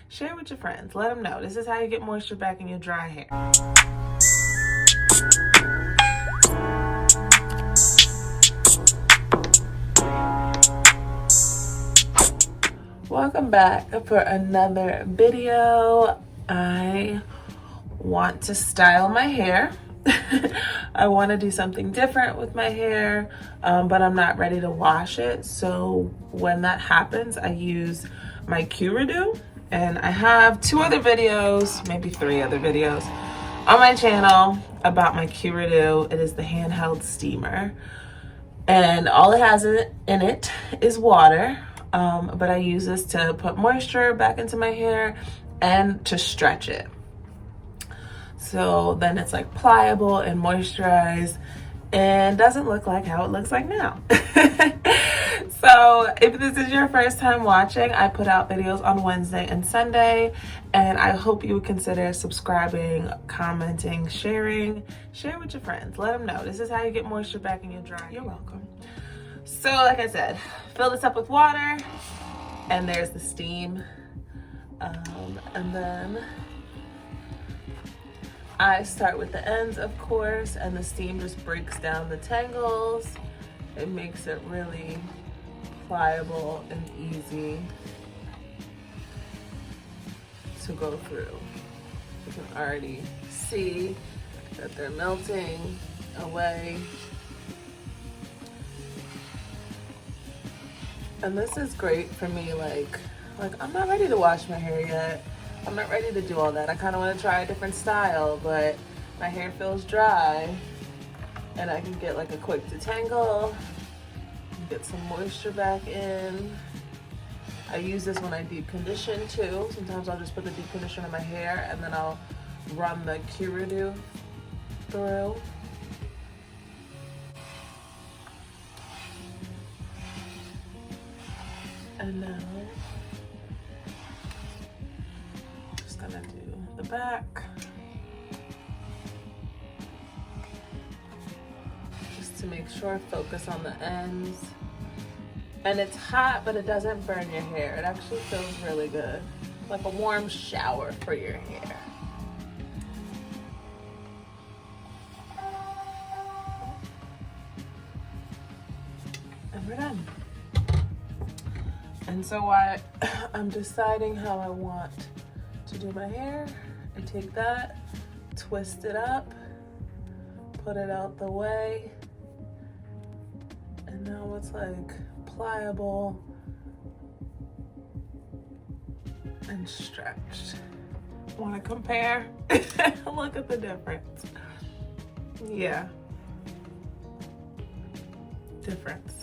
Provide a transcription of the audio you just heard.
Share with your friends. Let them know. This is how you get moisture back in your dry hair. Welcome back for another video. I want to style my hair. I want to do something different with my hair, but I'm not ready to wash it. So when that happens, I use my QRedew, and I have 2 other videos, maybe 3 other videos on my channel about my QRedew. It is the handheld steamer, and all it has in it is water. But I use this to put moisture back into my hair and to stretch it. So then it's like pliable and moisturized and doesn't look like how it looks like now. So if this is your first time watching, I put out videos on Wednesday and Sunday, and I hope you would consider subscribing, commenting, sharing. Share with your friends. Let them know. This is how you get moisture back in your dry. You're welcome. So like I said, fill this up with water, and there's the steam. And then I start with the ends, of course, and the steam just breaks down the tangles. It makes it really pliable and easy to go through. You can already see that they're melting away. And this is great for me, like I'm not ready to wash my hair yet. I'm not ready to do all that. I kind of want to try a different style, but my hair feels dry, and I can get like a quick detangle, get some moisture back in. I use this when I deep condition too. Sometimes I'll just put the deep conditioner in my hair, and then I'll run the QRedew through. And now just gonna do the back. Just to make sure, focus on the ends. And it's hot, but it doesn't burn your hair. It actually feels really good. Like a warm shower for your hair. And we're done. And so I'm deciding how I want to do my hair. I take that, twist it up, put it out the way, and now it's like pliable and stretched. Want to compare? Look at the difference. Yeah. Difference.